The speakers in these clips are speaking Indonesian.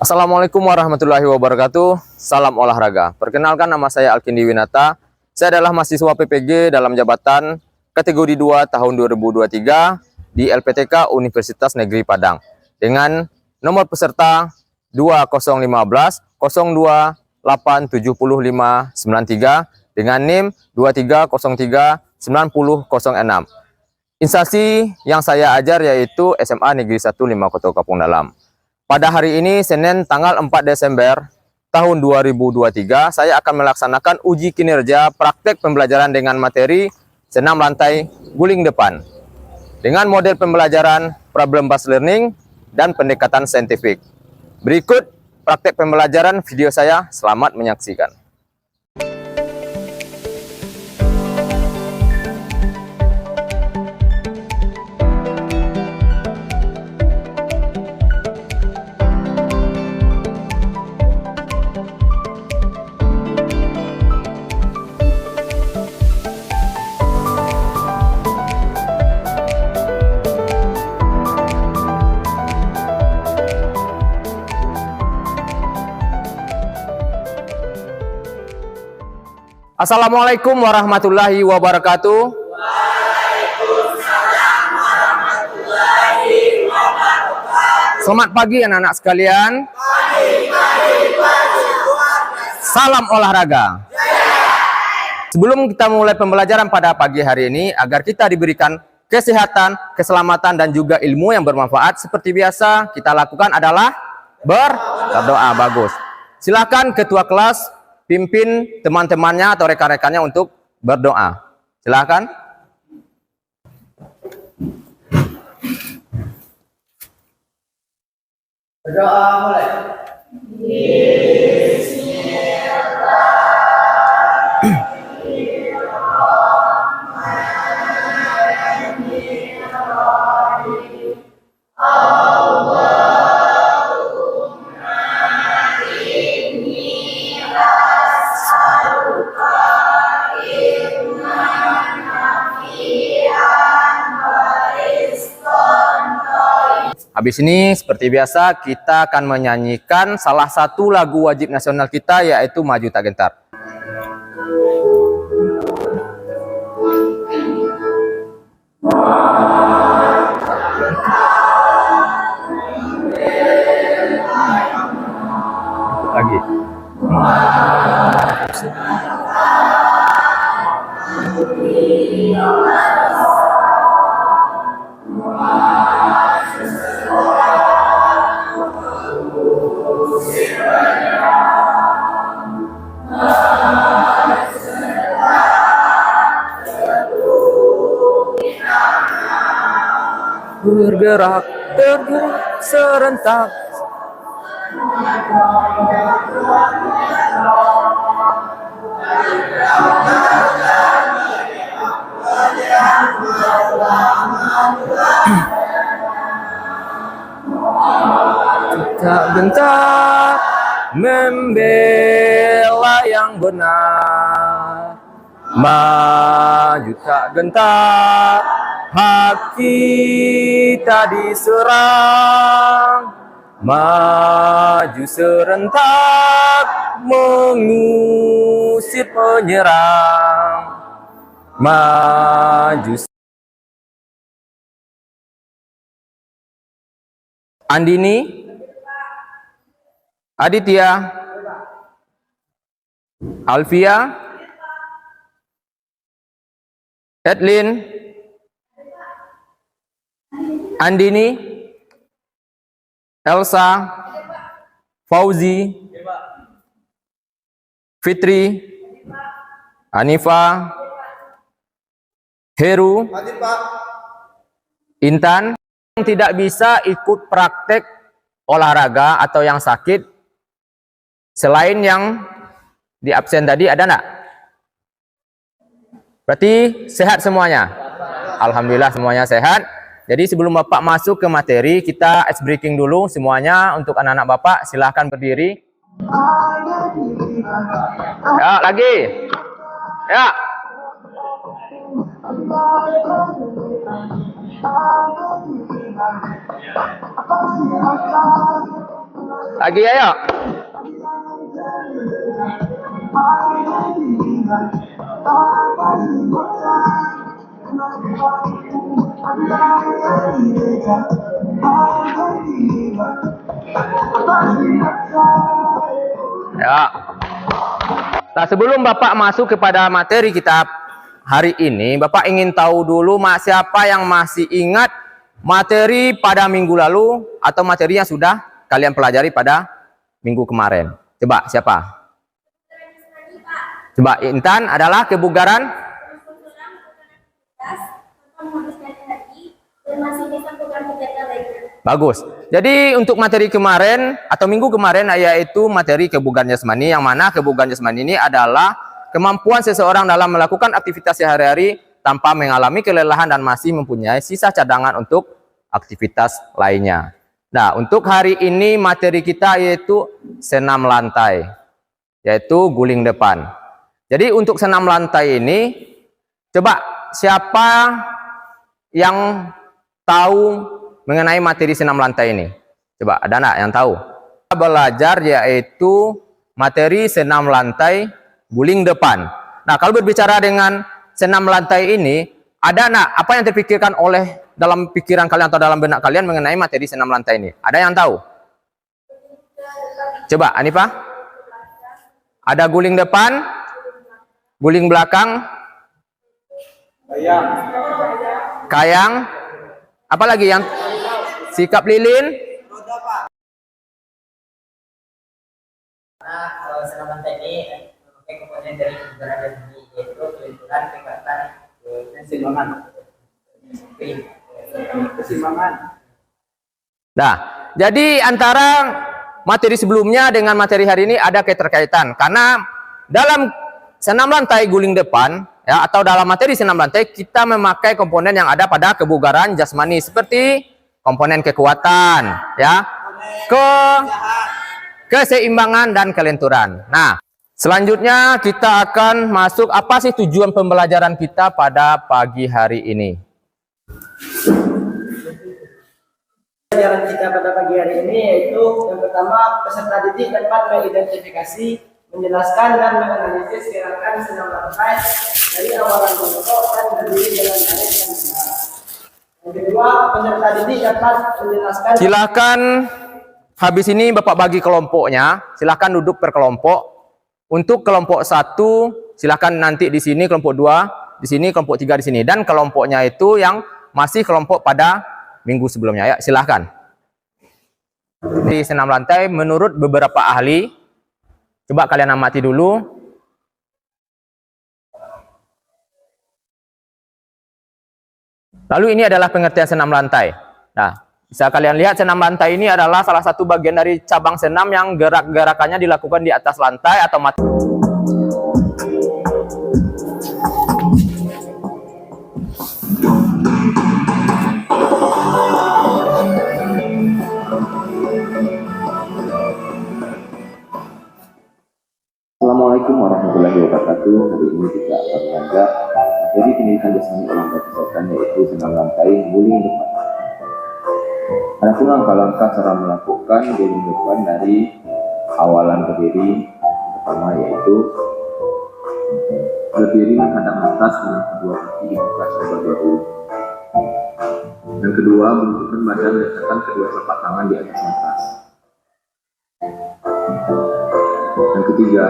Assalamualaikum warahmatullahi wabarakatuh. Salam olahraga. Perkenalkan, nama saya Alkindi Winata. Saya adalah mahasiswa PPG dalam jabatan kategori 2 tahun 2023 di LPTK Universitas Negeri Padang dengan nomor peserta 2015 02870593 dengan NIM 2303 9006. Instansi yang saya ajar yaitu SMA Negeri 1 5 Kota Kapung Dalam. Pada hari ini, Senin tanggal 4 Desember tahun 2023, saya akan melaksanakan uji kinerja praktek pembelajaran dengan materi senam lantai guling depan dengan model pembelajaran problem based learning dan pendekatan saintifik. Berikut praktek pembelajaran video saya, selamat menyaksikan. Assalamualaikum warahmatullahi wabarakatuh. Waalaikumsalam warahmatullahi wabarakatuh. Selamat pagi anak-anak sekalian. Salam olahraga. Sebelum kita mulai pembelajaran pada pagi hari ini, agar kita diberikan kesehatan, keselamatan, dan juga ilmu yang bermanfaat, seperti biasa kita lakukan adalah berdoa. Bagus. Silakan ketua kelas pimpin teman-temannya atau rekan-rekannya untuk berdoa. Silakan. Berdoa mulai. Habis ini seperti biasa kita akan menyanyikan salah satu lagu wajib nasional kita, yaitu Maju Tak Gentar. Lagi. Bergerak, tergerak serentak. Tak gentar membela yang benar, maju tak gentar, hak kita diserang, maju serentak mengusir penyerang, maju. Andini, Aditya, Alfia, Edlin, Andini, Elsa, Fauzi, Fitri, Hanifa, Heru, Intan. Yang tidak bisa ikut praktek olahraga atau yang sakit selain yang di absen tadi, ada enggak? Berarti sehat semuanya? Alhamdulillah semuanya sehat. Jadi sebelum Bapak masuk ke materi, kita ice breaking dulu semuanya. Untuk anak-anak Bapak, silahkan berdiri. Ya, lagi. Ya. Lagi ayo. Ya. Nah, sebelum Bapak masuk kepada materi kita hari ini, Bapak ingin tahu dulu siapa yang masih ingat materi pada minggu lalu atau materi yang sudah kalian pelajari pada minggu kemarin. Coba siapa? Coba Intan adalah kebugaran. Bagus. Jadi untuk materi kemarin atau minggu kemarin yaitu materi kebugaran jasmani, yang mana kebugaran jasmani ini adalah kemampuan seseorang dalam melakukan aktivitas sehari-hari tanpa mengalami kelelahan dan masih mempunyai sisa cadangan untuk aktivitas lainnya. Nah, untuk hari ini materi kita yaitu senam lantai, yaitu guling depan. Jadi untuk senam lantai ini, coba siapa yang tahu mengenai materi senam lantai ini? Coba ada enggak yang tahu? Kita belajar yaitu materi senam lantai guling depan. Nah, kalau berbicara dengan senam lantai ini, ada enggak apa yang terpikirkan oleh dalam pikiran kalian atau dalam benak kalian mengenai materi senam lantai ini? Ada yang tahu? Coba Anifah. Ada guling depan, guling belakang, kayang, apa lagi yang sikap lilin? Karena senam lantai ini memakai komponen dari kebugaran jasmani, yaitu kelenturan, kekuatan, keseimbangan. Nah, jadi antara materi sebelumnya dengan materi hari ini ada keterkaitan, karena dalam senam lantai guling depan ya, atau dalam materi senam lantai kita memakai komponen yang ada pada kebugaran jasmani seperti komponen kekuatan ya, keseimbangan dan kelenturan. Nah, selanjutnya kita akan masuk apa sih tujuan pembelajaran kita pada pagi hari ini. Pelajaran kita pada pagi hari ini yaitu yang pertama, peserta didik dapat mengidentifikasi, menjelaskan dan menganalisis gerakan senam lantai dari awalan kelompok dan berdiri dengan baik dan benar. Yang kedua, peserta didik dapat menjelaskan. Silakan habis ini Bapak bagi kelompoknya, silakan duduk per kelompok. Untuk kelompok 1 silakan nanti di sini, kelompok 2 di sini, kelompok 3 di sini, dan kelompoknya itu yang masih kelompok pada minggu sebelumnya ya, silahkan. Di senam lantai menurut beberapa ahli, coba kalian amati dulu. Lalu ini adalah pengertian senam lantai. Nah, bisa kalian lihat senam lantai ini adalah salah satu bagian dari cabang senam yang gerak-gerakannya dilakukan di atas lantai atau Assalamualaikum warahmatullahi wabarakatuh. Hari ini kita akan belajar materi pendidikan jasmani olahraga kesehatan, yaitu senam lantai guling depan. Adapun langkah-langkah cara melakukan guling depan dari awalan berdiri, pertama yaitu berdiri menghadap atas dengan kedua kaki dibuka sebelah dahulu. Yang kedua, menundukkan badan, letakkan kedua telapak tangan di atas matras. Yang ketiga,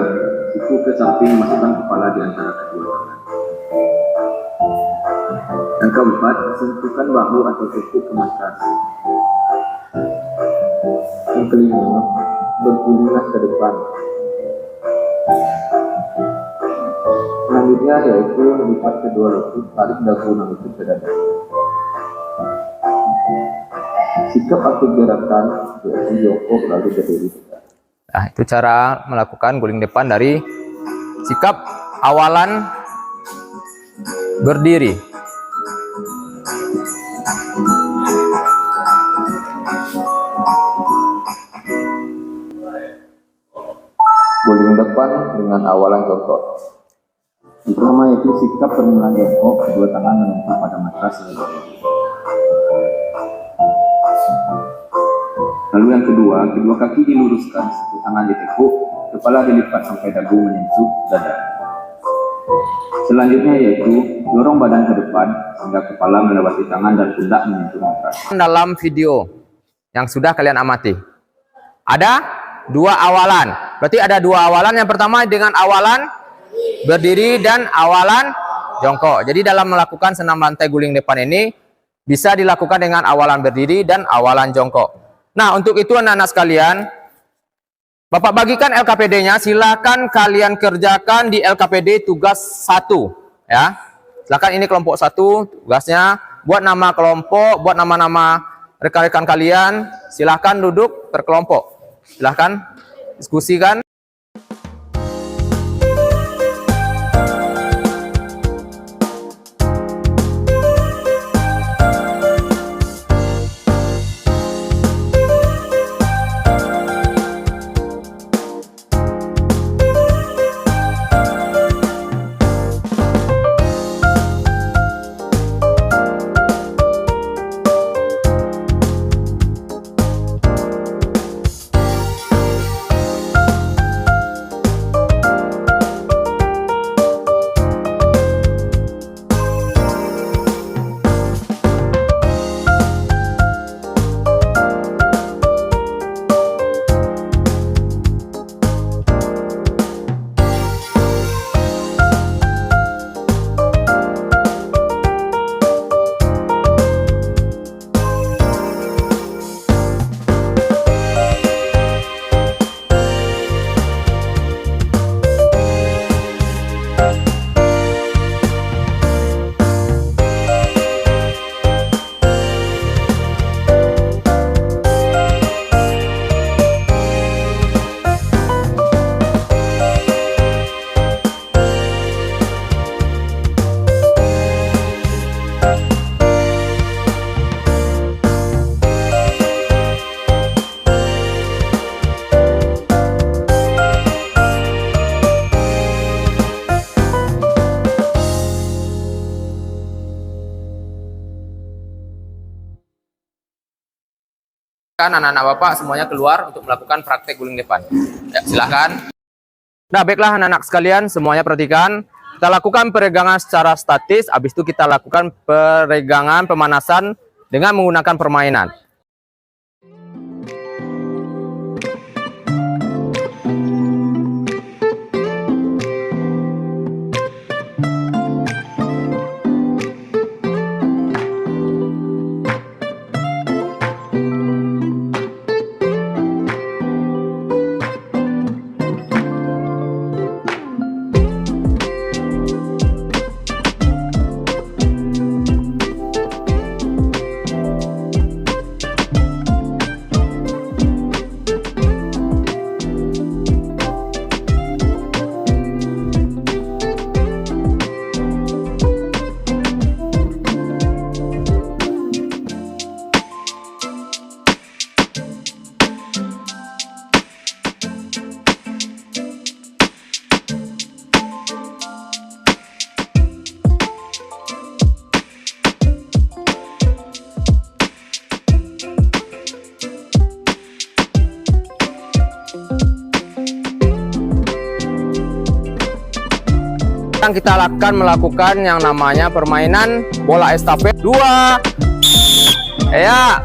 siku ke samping, masukkan kepala di antara kedua tangan. Yang keempat, sentuhkan bahu atau tekuk ke matras. Yang kelima, bergulinglah ke depan. Selanjutnya yaitu lipat kedua lutut, tarik dagu lutut ke dada. Sikap atau gerakan yaitu jongkok lalu berdiri. Nah, itu cara melakukan guling depan dari sikap awalan berdiri. Guling depan dengan awalan jongkok. Yang pertama yaitu sikap permulaan jongkok, kedua tangan menempel pada matras. Lalu yang kedua, kedua kaki diluruskan, satu tangan ditekuk, kepala dilipat sampai dagu menyentuh dada. Selanjutnya yaitu dorong badan ke depan sehingga kepala melewati tangan dan pundak menyentuh matras. Dalam video yang sudah kalian amati, ada dua awalan. Berarti ada dua awalan. Yang pertama dengan awalan berdiri dan awalan jongkok. Jadi dalam melakukan senam lantai guling depan ini bisa dilakukan dengan awalan berdiri dan awalan jongkok. Nah, untuk itu anak-anak sekalian, Bapak bagikan LKPD-nya, silakan kalian kerjakan di LKPD tugas 1 ya. Silakan, ini kelompok 1 tugasnya, buat nama kelompok, buat nama-nama rekan-rekan kalian, silakan duduk berkelompok. Silakan diskusikan. Anak-anak Bapak semuanya keluar untuk melakukan praktek guling depan. Ya, silahkan. Nah, baiklah anak-anak sekalian, semuanya perhatikan. Kita lakukan peregangan secara statis, habis itu kita lakukan peregangan pemanasan dengan menggunakan permainan. Sekarang kita akan melakukan yang namanya permainan bola estafet 2. Ya.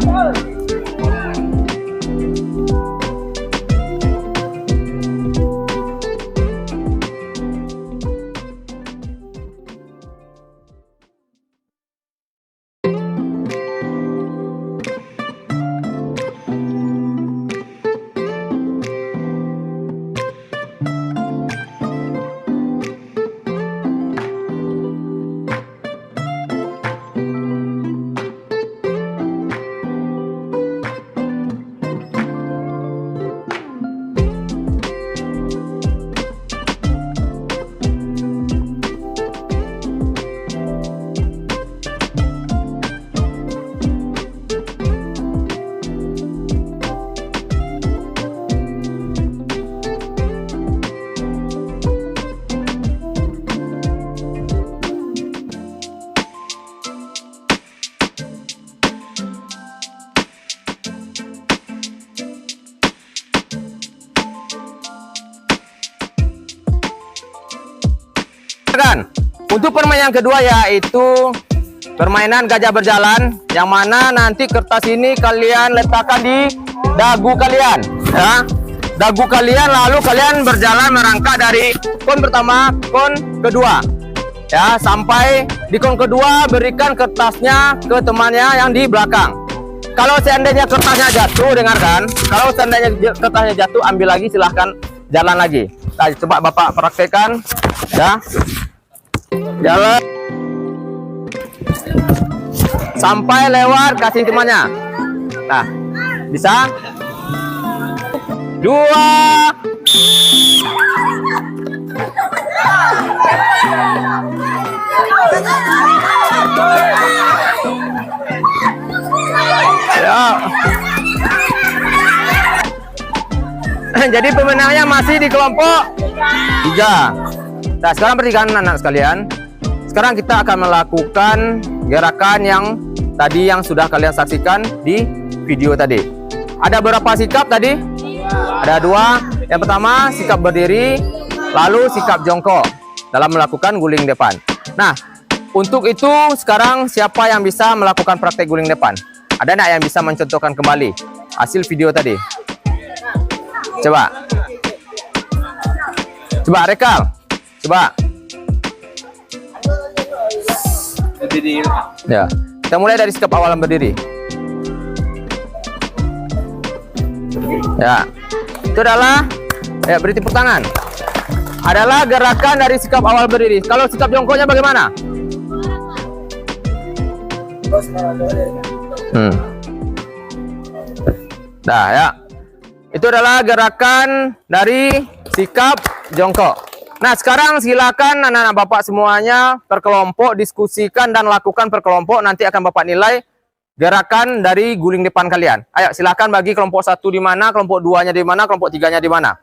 Untuk permainan yang kedua yaitu permainan gajah berjalan, yang mana nanti kertas ini kalian letakkan di dagu kalian, ya. Dagu kalian, lalu kalian berjalan merangkak dari kon pertama, kon kedua, ya, sampai di kon kedua berikan kertasnya ke temannya yang di belakang. Kalau seandainya kertasnya jatuh, dengarkan, kalau seandainya kertasnya jatuh, ambil lagi, silahkan jalan lagi. Nah, coba Bapak praktekkan, ya. Jalan sampai lewat kasih temannya. Nah, bisa? 2. Ya. Jadi pemenangnya masih di kelompok 3. Nah, sekarang perhatikan anak sekalian. Sekarang kita akan melakukan gerakan yang tadi yang sudah kalian saksikan di video tadi. Ada berapa sikap tadi? Ada 2. Yang pertama sikap berdiri, lalu sikap jongkok dalam melakukan guling depan. Nah, untuk itu sekarang siapa yang bisa melakukan praktek guling depan? Ada nggak yang bisa mencontohkan kembali hasil video tadi? Coba. Coba rekal. Coba. Ya, kita mulai dari sikap awalan berdiri. Ya, itu adalah beri tepuk tangan. Adalah gerakan dari sikap awal berdiri. Kalau sikap jongkoknya bagaimana? Nah, ya, itu adalah gerakan dari sikap jongkok. Nah, sekarang silakan anak-anak Bapak semuanya berkelompok, diskusikan dan lakukan berkelompok. Nanti akan Bapak nilai gerakan dari guling depan kalian. Ayo, silakan bagi kelompok 1 di mana, kelompok 2-nya di mana, kelompok 3-nya di mana.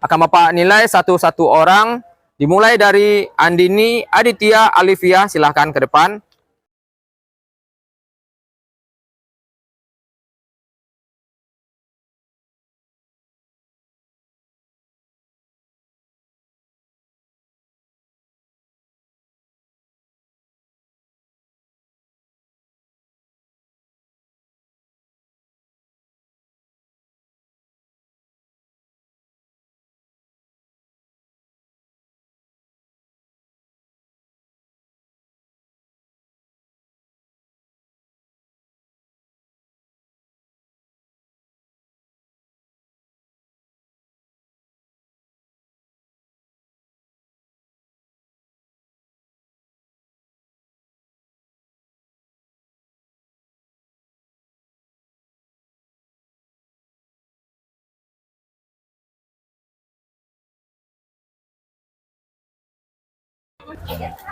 Akan Bapak nilai satu-satu orang, dimulai dari Andini, Aditya, Alivia, silahkan ke depan.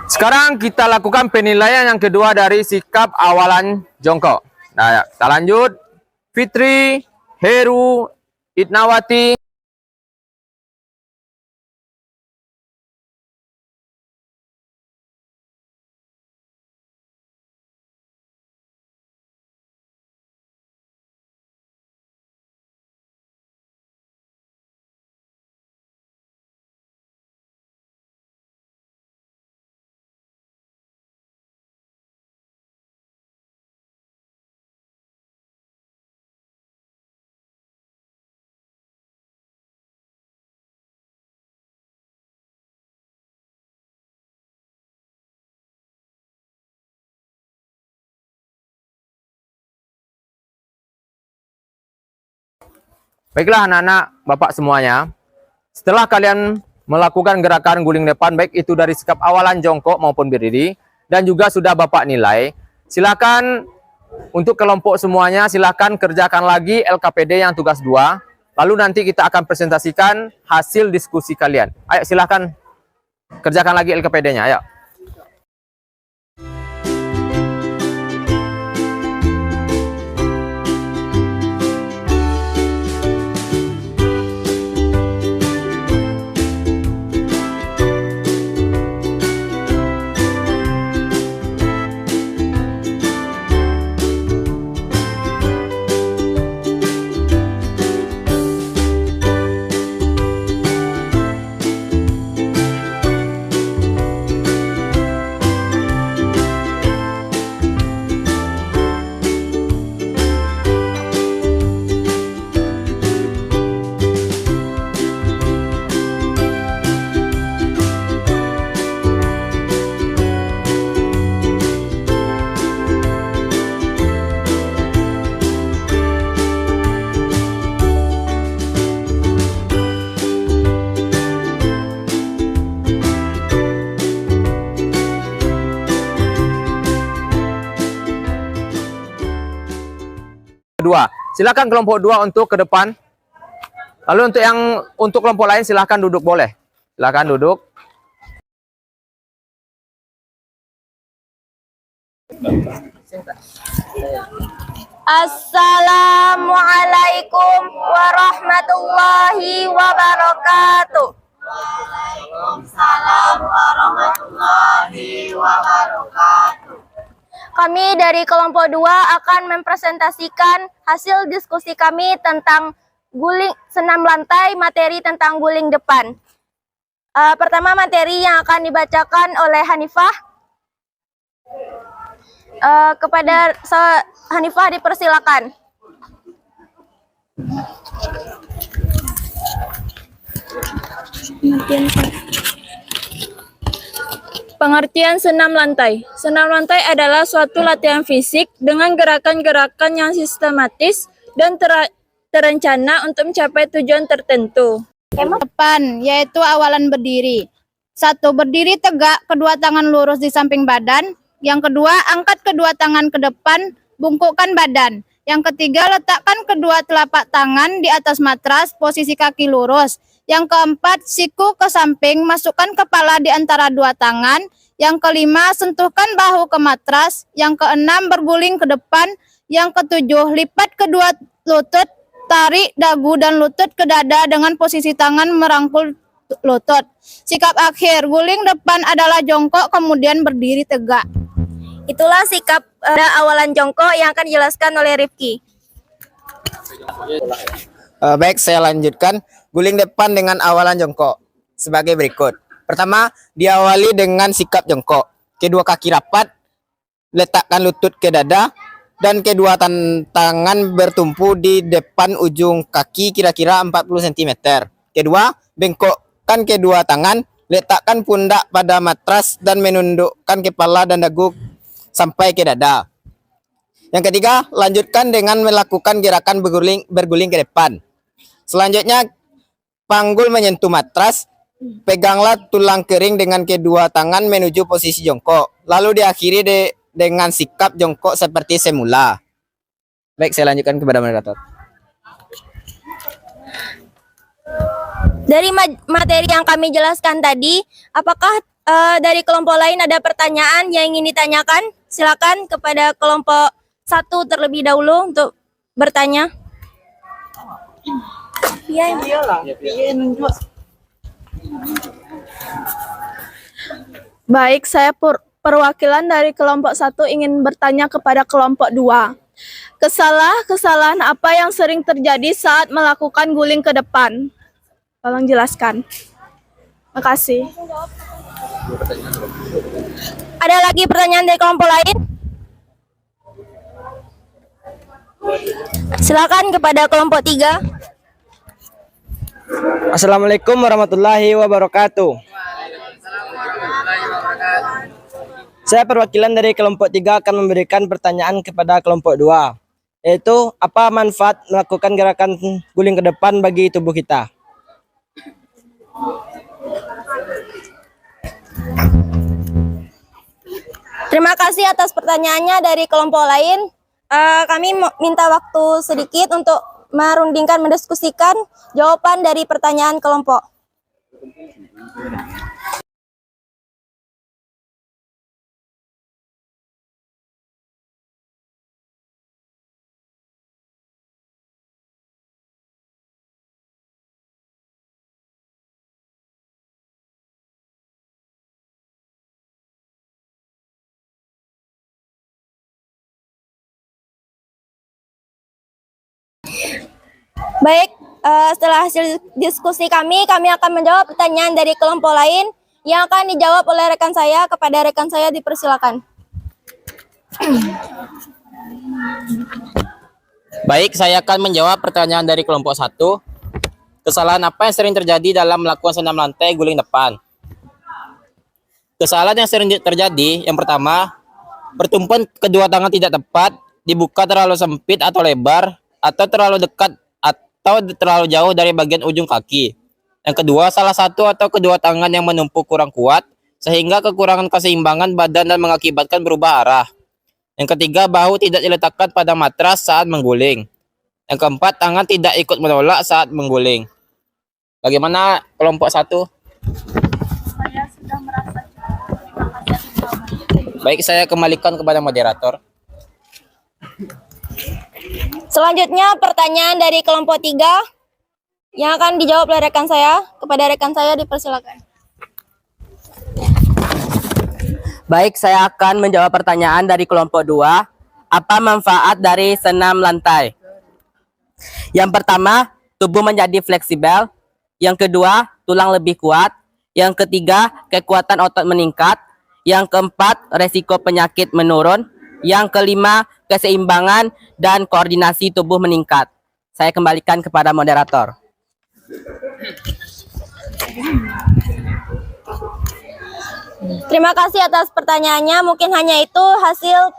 Sekarang kita lakukan penilaian yang kedua dari sikap awalan jongkok. Nah, kita lanjut. Fitri, Heru, Itnawati, Baiklah anak-anak, Bapak semuanya. Setelah kalian melakukan gerakan guling depan, baik itu dari sikap awalan jongkok maupun berdiri, dan juga sudah Bapak nilai, silakan untuk kelompok semuanya, silakan kerjakan lagi LKPD yang tugas 2. Lalu nanti kita akan presentasikan hasil diskusi kalian. Ayo silakan kerjakan lagi LKPD-nya, ayo. Kedua, silakan kelompok 2 untuk ke depan. Lalu untuk kelompok lain silakan duduk boleh. Silakan duduk. Assalamualaikum warahmatullahi wabarakatuh. Waalaikumsalam warahmatullahi wabarakatuh. Kami dari kelompok 2 akan mempresentasikan hasil diskusi kami tentang guling senam lantai, materi tentang guling depan. Pertama materi yang akan dibacakan oleh Hanifah. Kepada Hanifah dipersilakan. Pengertian senam lantai. Senam lantai adalah suatu latihan fisik dengan gerakan-gerakan yang sistematis dan terencana untuk mencapai tujuan tertentu. Depan, yaitu awalan berdiri. 1. Berdiri tegak, kedua tangan lurus di samping badan. Yang kedua, angkat kedua tangan ke depan, bungkukkan badan. Yang ketiga, letakkan kedua telapak tangan di atas matras, posisi kaki lurus. Yang keempat, siku ke samping, masukkan kepala di antara dua tangan. Yang kelima, sentuhkan bahu ke matras. Yang keenam, berguling ke depan. Yang ketujuh, lipat kedua lutut, tarik dagu dan lutut ke dada dengan posisi tangan merangkul lutut. Sikap akhir, guling depan adalah jongkok kemudian berdiri tegak. Itulah sikap awalan jongkok yang akan dijelaskan oleh Rifki. Baik, saya lanjutkan. Guling depan dengan awalan jongkok sebagai berikut. Pertama, diawali dengan sikap jongkok. Kedua kaki rapat, letakkan lutut ke dada, dan kedua tangan bertumpu di depan ujung kaki kira-kira 40 cm. Kedua, bengkokkan kedua tangan, letakkan pundak pada matras dan menundukkan kepala dan dagu sampai ke dada. Yang ketiga, lanjutkan dengan melakukan gerakan berguling ke depan. Selanjutnya, panggul menyentuh matras, peganglah tulang kering dengan kedua tangan menuju posisi jongkok. Lalu diakhiri dengan sikap jongkok seperti semula. Baik, saya lanjutkan kepada moderator. Dari materi yang kami jelaskan tadi, apakah dari kelompok lain ada pertanyaan yang ingin ditanyakan? Silakan kepada kelompok 1 terlebih dahulu untuk bertanya. Baik, saya perwakilan dari kelompok 1 ingin bertanya kepada kelompok 2. Kesalahan apa yang sering terjadi saat melakukan guling ke depan? Tolong jelaskan. Terima kasih. Ada lagi pertanyaan dari kelompok lain? Silakan kepada kelompok 3. Assalamualaikum warahmatullahi wabarakatuh. Saya perwakilan dari kelompok 3 akan memberikan pertanyaan kepada kelompok 2. yaitu apa manfaat melakukan gerakan guling ke depan bagi tubuh kita. Terima kasih atas pertanyaannya dari kelompok lain. Kami minta waktu sedikit untuk merundingkan, mendiskusikan jawaban dari pertanyaan kelompok. Baik, setelah hasil diskusi kami akan menjawab pertanyaan dari kelompok lain yang akan dijawab oleh rekan saya. Kepada rekan saya dipersilakan. Baik, saya akan menjawab pertanyaan dari kelompok 1. Kesalahan apa yang sering terjadi dalam melakukan senam lantai guling depan? Kesalahan yang sering terjadi, yang pertama, pertumpuan kedua tangan tidak tepat, dibuka terlalu sempit atau lebar, atau terlalu dekat atau terlalu jauh dari bagian ujung kaki. Yang kedua, salah satu atau kedua tangan yang menumpuk kurang kuat, sehingga kekurangan keseimbangan badan dan mengakibatkan berubah arah. Yang ketiga, bahu tidak diletakkan pada matras saat mengguling. Yang keempat, tangan tidak ikut menolak saat mengguling. Bagaimana kelompok 1? Baik, saya kembalikan kepada moderator. Selanjutnya pertanyaan dari kelompok 3 yang akan dijawab oleh rekan saya. Kepada rekan saya dipersilakan. Baik, saya akan menjawab pertanyaan dari kelompok 2. Apa manfaat dari senam lantai? Yang pertama, tubuh menjadi fleksibel. Yang kedua, tulang lebih kuat. Yang ketiga, kekuatan otot meningkat. Yang keempat, resiko penyakit menurun. Yang kelima, keseimbangan dan koordinasi tubuh meningkat. Saya kembalikan kepada moderator. Terima kasih atas pertanyaannya. Mungkin hanya itu hasil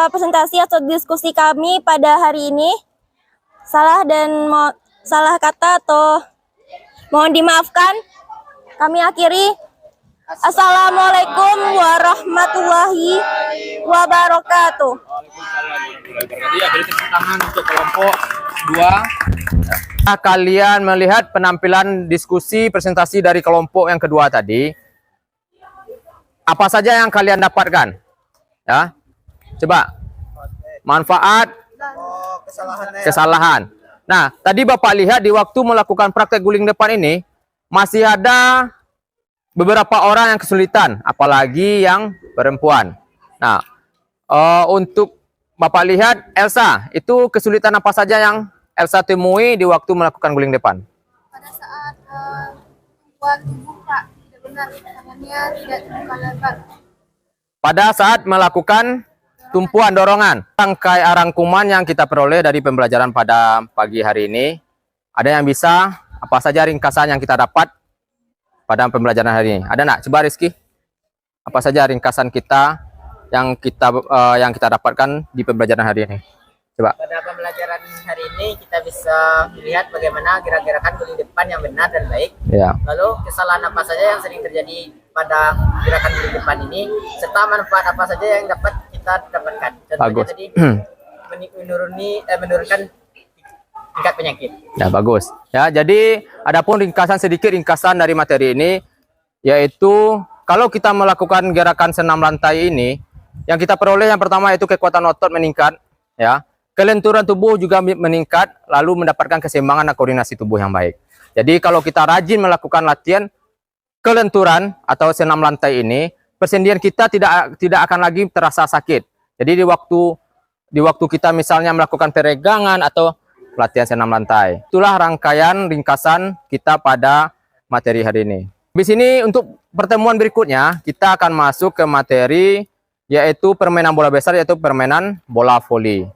presentasi atau diskusi kami pada hari ini. Salah kata atau mohon dimaafkan. Kami akhiri. Assalamualaikum warahmatullahi wabarakatuh. Ya, beri tepuk tangan untuk kelompok 2. Kalian melihat penampilan diskusi presentasi dari kelompok yang kedua tadi. Apa saja yang kalian dapatkan? Ya, coba. Manfaat, kesalahan. Nah, tadi Bapak lihat di waktu melakukan praktek guling depan ini masih ada beberapa orang yang kesulitan, apalagi yang perempuan. Nah, untuk Bapak lihat Elsa, itu kesulitan apa saja yang Elsa temui di waktu melakukan guling depan? Pada saat buat tubuh Pak, tidak benar, tangannya tidak terbuka lebar. Pada saat melakukan tumpuan dorongan, rangkai rangkuman yang kita peroleh dari pembelajaran pada pagi hari ini, ada yang bisa, apa saja ringkasan yang kita dapat pada pembelajaran hari ini? Ada nak? Coba Rizky, apa saja ringkasan kita yang kita dapatkan di pembelajaran hari ini? Coba. Pada pembelajaran hari ini kita bisa melihat bagaimana gerakan guling depan yang benar dan baik. Ya. Lalu kesalahan apa saja yang sering terjadi pada gerakan guling depan ini, serta manfaat apa saja yang dapat kita dapatkan. Contohnya Bagus. tadi menurunkan tingkat penyakit. Ya, bagus. Ya, jadi adapun sedikit ringkasan dari materi ini, yaitu kalau kita melakukan gerakan senam lantai ini, yang kita peroleh yang pertama itu kekuatan otot meningkat, ya, kelenturan tubuh juga meningkat, lalu mendapatkan keseimbangan dan koordinasi tubuh yang baik. Jadi kalau kita rajin melakukan latihan kelenturan atau senam lantai ini, persendian kita tidak akan lagi terasa sakit. Jadi di waktu kita misalnya melakukan peregangan atau latihan senam lantai. Itulah rangkaian ringkasan kita pada materi hari ini. Di sini untuk pertemuan berikutnya kita akan masuk ke materi yaitu permainan bola besar, yaitu permainan bola voli.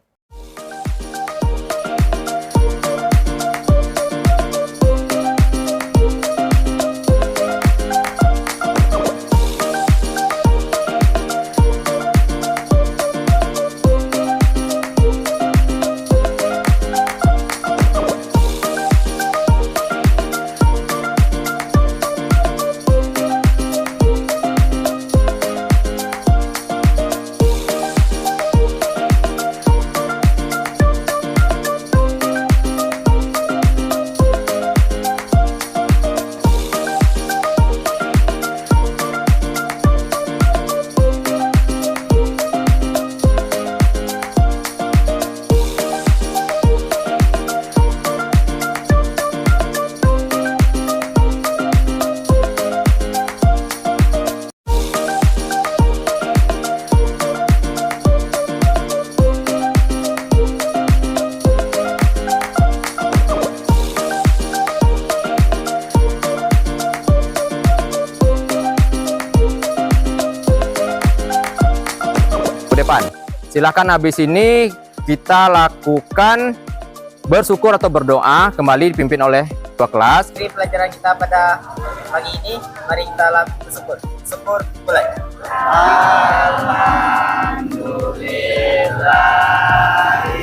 depan. Silakan habis ini kita lakukan bersyukur atau berdoa, kembali dipimpin oleh ketua kelas. Dari pelajaran kita pada pagi ini, mari kita bersyukur. Syukur mulai. Alhamdulillah.